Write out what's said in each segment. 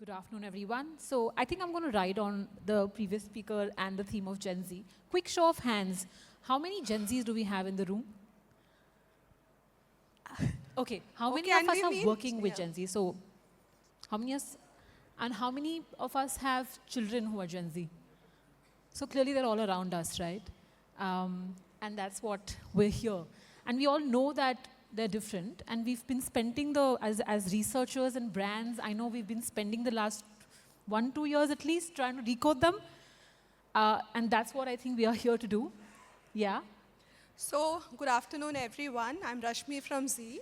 Good afternoon, everyone. So I think I'm going to ride on the previous speaker and the theme of Gen Z. Quick show of hands. How many Gen Zs do we have in the room? Okay, how many of us are working with Gen Z? So how many and how many of us have children who are Gen Z? So clearly they're all around us, right? And that's what we're here. And we all know that they're different. And we've been spending as researchers and brands, I know we've been spending the last 1-2 years at least trying to decode them. And that's what I think we are here to do. Yeah. So, good afternoon, everyone. I'm Rashmi from Z.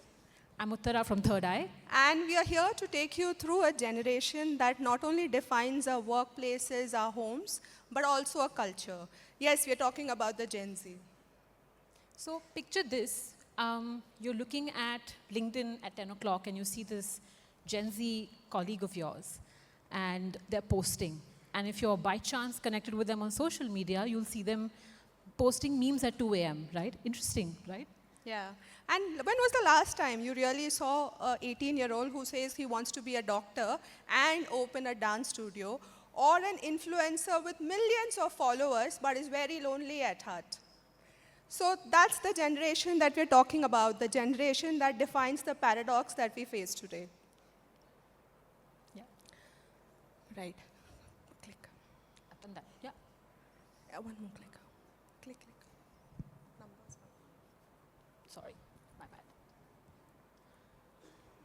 I'm Uttara from Third Eye. And we are here to take you through a generation that not only defines our workplaces, our homes, but also a culture. Yes, we are talking about the Gen Z. So picture this. You're looking at LinkedIn at 10 o'clock and you see this Gen Z colleague of yours and they're posting. And if you're by chance connected with them on social media, you'll see them posting memes at 2 a.m., right? Interesting, right? Yeah. And when was the last time you really saw an 18-year-old who says he wants to be a doctor and open a dance studio, or an influencer with millions of followers but is very lonely at heart? So that's the generation that we're talking about, the generation that defines the paradox that we face today. Yeah. Right. Click. Up and that. Yeah. Yeah, one more click. Click, click. Numbers. Sorry, my bad.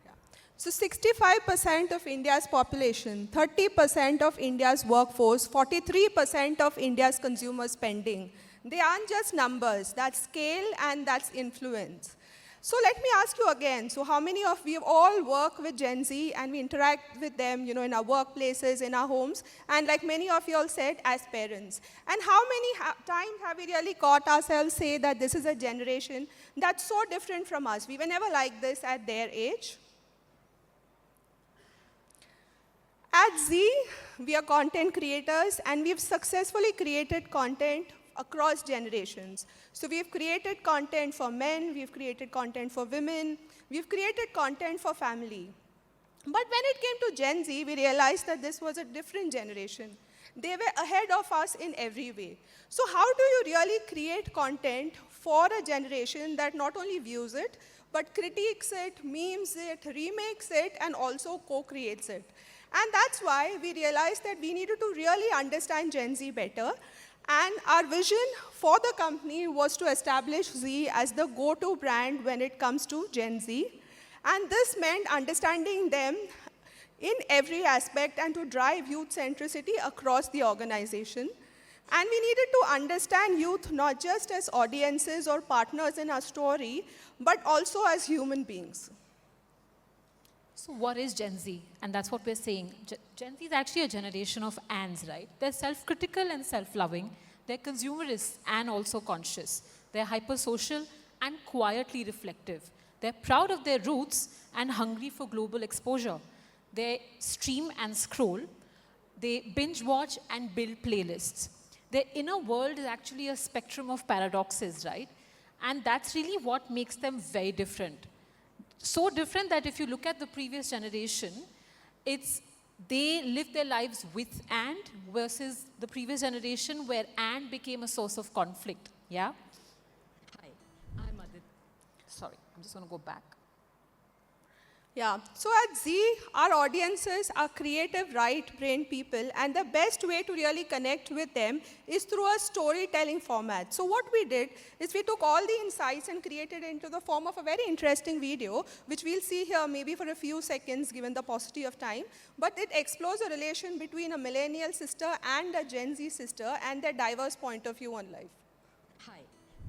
Yeah. So 65% of India's population, 30% of India's workforce, 43% of India's consumer spending. They aren't just numbers, that's scale and that's influence. So let me ask you again, so how many of we all work with Gen Z and we interact with them, in our workplaces, in our homes, and like many of you all said, as parents. And how many times have we really caught ourselves say that this is a generation that's so different from us? We were never like this at their age. At Z, we are content creators and we've successfully created content across generations. So we've created content for men, we've created content for women, we've created content for family. But when it came to Gen Z, we realized that this was a different generation. They were ahead of us in every way. So how do you really create content for a generation that not only views it, but critiques it, memes it, remakes it, and also co-creates it? And that's why we realized that we needed to really understand Gen Z better. And our vision for the company was to establish Z as the go-to brand when it comes to Gen Z. And this meant understanding them in every aspect and to drive youth centricity across the organization. And we needed to understand youth not just as audiences or partners in our story, but also as human beings. So what is Gen Z? And that's what we're saying. Gen Z is actually a generation of ands, right? They're self-critical and self-loving. They're consumerist and also conscious. They're hypersocial and quietly reflective. They're proud of their roots and hungry for global exposure. They stream and scroll. They binge watch and build playlists. Their inner world is actually a spectrum of paradoxes, right? And that's really what makes them very different. So different that if you look at the previous generation, they live their lives with and versus the previous generation where and became a source of conflict. Yeah? Hi, I'm Adit. Sorry, I'm just going to go back. Yeah, so at Z, our audiences are creative right-brained people, and the best way to really connect with them is through a storytelling format. So what we did is we took all the insights and created it into the form of a very interesting video, which we'll see here maybe for a few seconds given the paucity of time, but it explores a relation between a millennial sister and a Gen Z sister and their diverse point of view on life. Hi,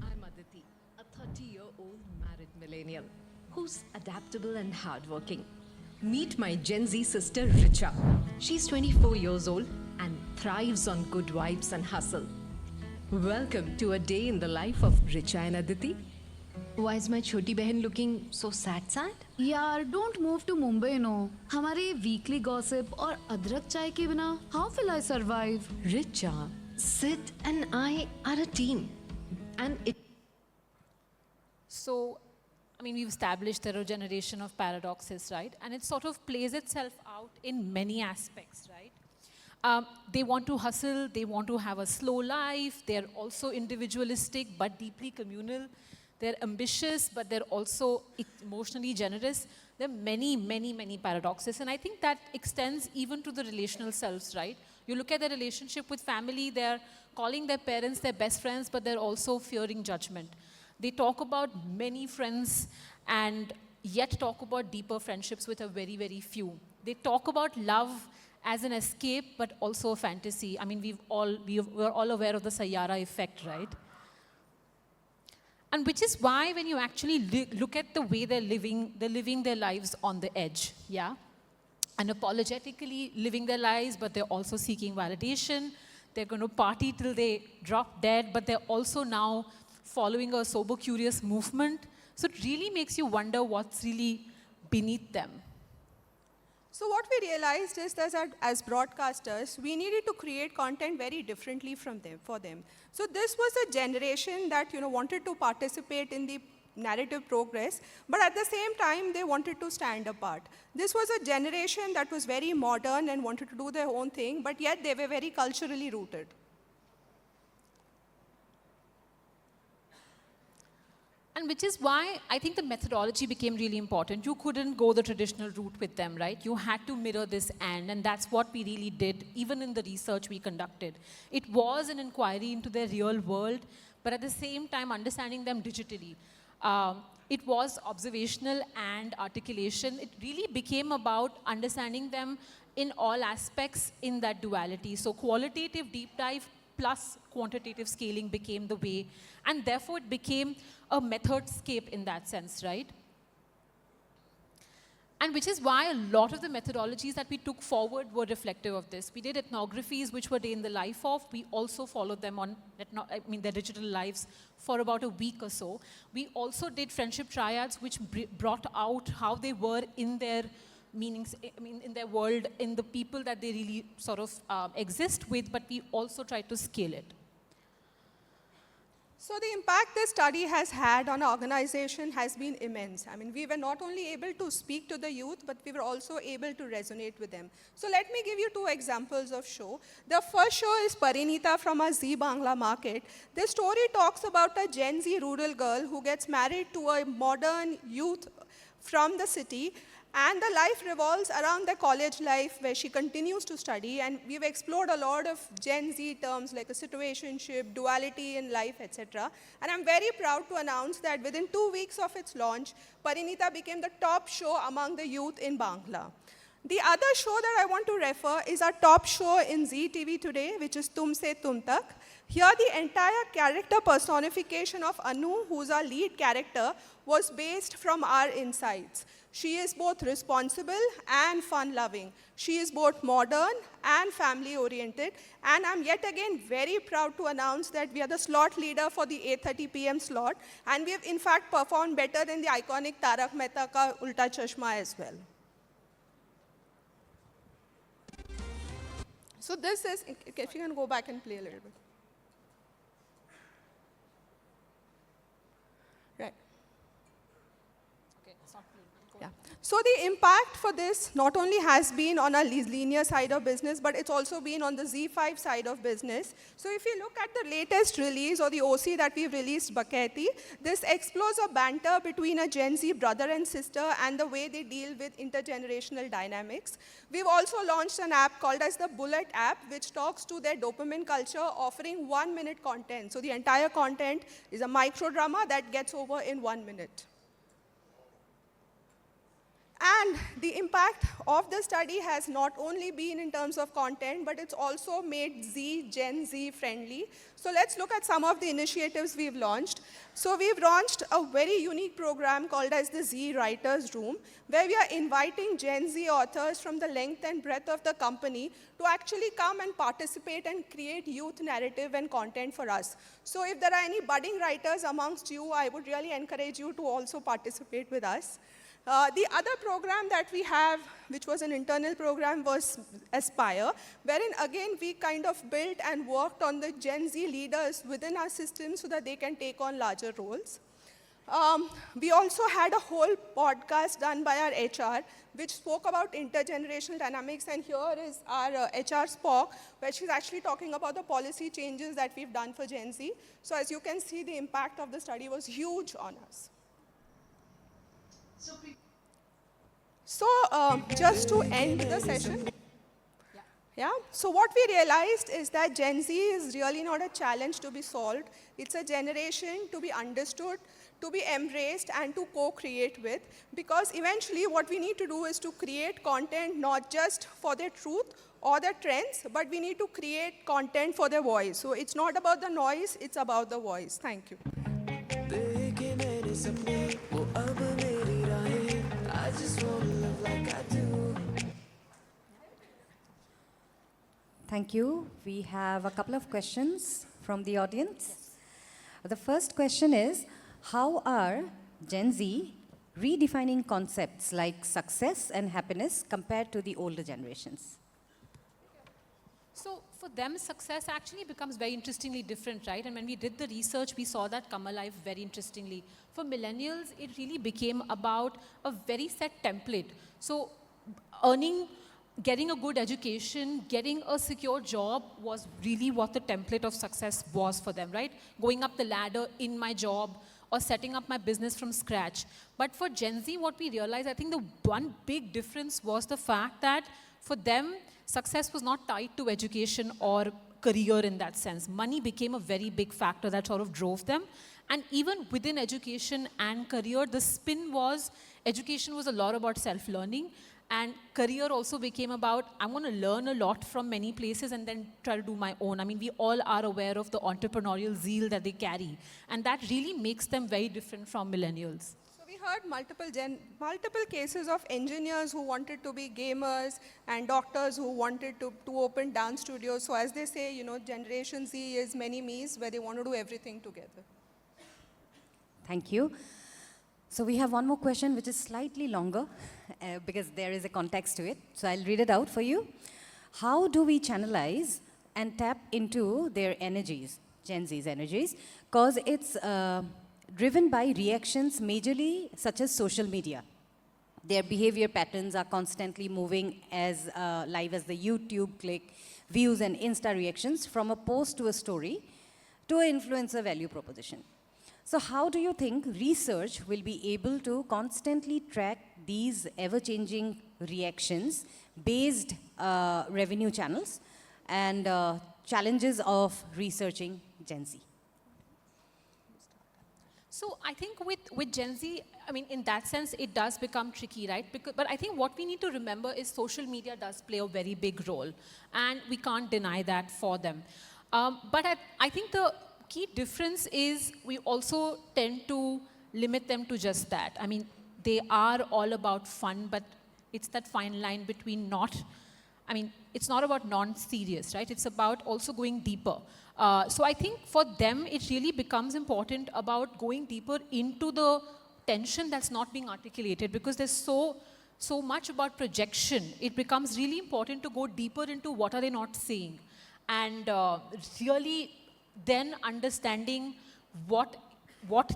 I'm Aditi, a 30-year-old married millennial who's adaptable and hardworking. Meet my Gen Z sister, Richa. She's 24 years old and thrives on good vibes and hustle. Welcome to a day in the life of Richa and Aditi. Why is my choti behan looking so sad? Yaar, don't move to Mumbai, no. हमारे weekly gossip और अदरक चाय के बिना, how will I survive? Richa, Sid and I are a team. And it... So I mean, we've established there are a generation of paradoxes, right? And it sort of plays itself out in many aspects, right? They want to hustle, they want to have a slow life, they're also individualistic but deeply communal. They're ambitious, but they're also emotionally generous. There are many, many, many paradoxes. And I think that extends even to the relational selves, right? You look at their relationship with family, they're calling their parents their best friends, but they're also fearing judgment. They talk about many friends and yet talk about deeper friendships with a very, very few. They talk about love as an escape, but also a fantasy. I mean, we're all aware of the Sayyara effect, right? And which is why when you actually look at the way they're living their lives on the edge, yeah? Unapologetically living their lives, but they're also seeking validation. They're going to party till they drop dead, but they're also now following a sober curious movement. So it really makes you wonder what's really beneath them. So what we realized is that as broadcasters, we needed to create content very differently for them. So this was a generation that wanted to participate in the narrative progress, but at the same time, they wanted to stand apart. This was a generation that was very modern and wanted to do their own thing, but yet they were very culturally rooted. And which is why I think the methodology became really important. You couldn't go the traditional route with them, right? You had to mirror this and that's what we really did, even in the research we conducted. It was an inquiry into their real world, but at the same time understanding them digitally. It was observational and articulation. It really became about understanding them in all aspects in that duality. So qualitative deep dive plus quantitative scaling became the way, and therefore it became a methodscape in that sense, right? And which is why a lot of the methodologies that we took forward were reflective of this. We did ethnographies which were day in the life of. We also followed them on their digital lives for about a week or so. We also did friendship triads which brought out how they were in their meanings, in their world, in the people that they really sort of exist with, but we also tried to scale it. So the impact this study has had on our organization has been immense. I mean, we were not only able to speak to the youth, but we were also able to resonate with them. So let me give you 2 examples of show. The first show is Parinita from our Zee Bangla market. This story talks about a Gen Z rural girl who gets married to a modern youth from the city, and the life revolves around the college life where she continues to study, and we've explored a lot of Gen Z terms like a situationship, duality in life, etc. And I'm very proud to announce that within 2 weeks of its launch, Parinita became the top show among the youth in Bangla. The other show that I want to refer is our top show in Zee TV today, which is Tum Se Tum Tak. Here, the entire character personification of Anu, who's our lead character, was based from our insights. She is both responsible and fun-loving. She is both modern and family-oriented. And I'm yet again very proud to announce that we are the slot leader for the 8:30 p.m. slot. And we have, in fact, performed better than the iconic Tarak Mehta Ka Ulta Chashma as well. So this is, if you can go back and play a little bit. Right. Yeah. So the impact for this not only has been on our linear side of business, but it's also been on the Z5 side of business. So if you look at the latest release or the OC that we've released, Bakaiti, this explores a banter between a Gen Z brother and sister and the way they deal with intergenerational dynamics. We've also launched an app called as the Bullet app, which talks to their dopamine culture, offering 1-minute content. So the entire content is a micro drama that gets over in 1 minute. And the impact of the study has not only been in terms of content, but it's also made Gen Z friendly. So let's look at some of the initiatives we've launched. So we've launched a very unique program called as the Z Writers Room, where we are inviting Gen Z authors from the length and breadth of the company to actually come and participate and create youth narrative and content for us. So if there are any budding writers amongst you, I would really encourage you to also participate with us. The other program that we have, which was an internal program, was Aspire, wherein again we kind of built and worked on the Gen Z leaders within our system so that they can take on larger roles. We also had a whole podcast done by our HR, which spoke about intergenerational dynamics. And here is our HR Spock, where she's actually talking about the policy changes that we've done for Gen Z. So as you can see, the impact of the study was huge on us. So just to end the session, yeah, so what we realized is that Gen Z is really not a challenge to be solved. It's a generation to be understood, to be embraced, and to co-create with. Because eventually what we need to do is to create content not just for their truth or their trends, but we need to create content for their voice. So it's not about the noise, it's about the voice. Thank you. Thank you. We have a couple of questions from the audience. The first question is, how are Gen Z redefining concepts like success and happiness compared to the older generations? So for them, success actually becomes very interestingly different, right? And when we did the research, we saw that come alive very interestingly. For millennials, it really became about a very set template. So getting a good education, getting a secure job was really what the template of success was for them, right? Going up the ladder in my job or setting up my business from scratch. But for Gen Z, what we realized, I think the one big difference was the fact that for them, success was not tied to education or career in that sense. Money became a very big factor that sort of drove them. And even within education and career, the spin was, education was a lot about self-learning. And career also became about, I'm going to learn a lot from many places and then try to do my own. I mean, we all are aware of the entrepreneurial zeal that they carry. And that really makes them very different from millennials. So we heard multiple cases of engineers who wanted to be gamers and doctors who wanted to open dance studios. So as they say, you know, Generation Z is many me's, where they want to do everything together. Thank you. So we have one more question which is slightly longer because there is a context to it. So I'll read it out for you. How do we channelize and tap into their energies, Gen Z's energies? Because it's driven by reactions majorly such as social media. Their behavior patterns are constantly moving as live as the YouTube click, views and Insta reactions from a post to a story to an influencer value proposition. So how do you think research will be able to constantly track these ever-changing reactions based revenue channels and challenges of researching Gen Z? So I think with Gen Z, I mean, in that sense, it does become tricky, right? But I think what we need to remember is social media does play a very big role, and we can't deny that for them. But I think the key difference is we also tend to limit them to just that. I mean, they are all about fun, but it's that fine line between it's not about non-serious, right? It's about also going deeper. So I think for them, it really becomes important about going deeper into the tension that's not being articulated, because there's so much about projection. It becomes really important to go deeper into what are they not saying, and really then understanding what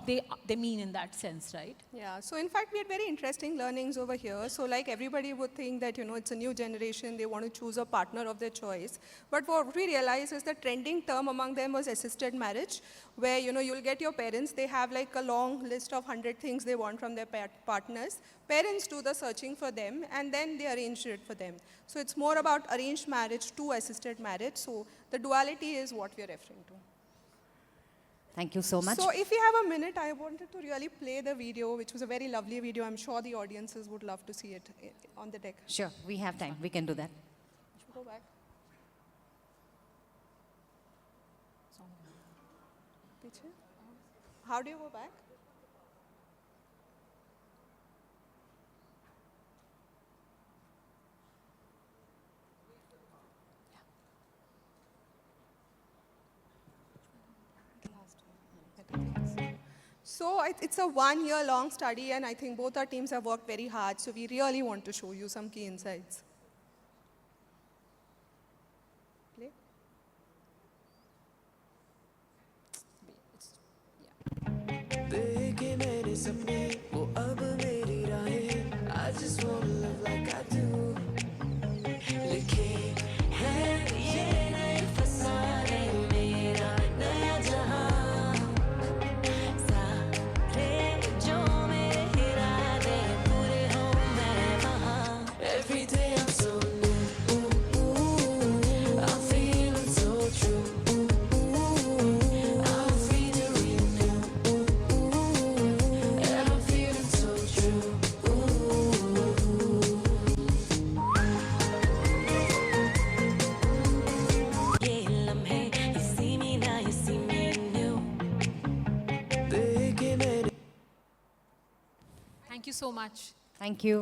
they mean in that sense, right? Yeah, so in fact, we had very interesting learnings over here. So like everybody would think that, you know, it's a new generation, they want to choose a partner of their choice. But what we realized is the trending term among them was assisted marriage, where, you know, you'll get your parents, they have like a long list of 100 things they want from their partners. Parents do the searching for them, and then they arrange it for them. So it's more about arranged marriage to assisted marriage. So the duality is what we're referring to. Thank you so much. So if we have a minute, I wanted to really play the video, which was a very lovely video. I'm sure the audiences would love to see it on the deck. Sure, we have time. We can do that. Should we go back? Piche? How do you go back? So it's a 1-year-long study, and I think both our teams have worked very hard. So we really want to show you some key insights. Play. Yeah. सपने वो अब मेरी राहें I just wanna live like I do लिखे हैं ये नए फसाने मेरा नया जहां सारे जो मेरे इरादे पूरे हों मैं वहां Every day I'm so new I'm feeling so true I'm free to renew and I'm feeling so true ये लम्हे you see me now you see me new देखे मैंने Thank you so much. Thank you.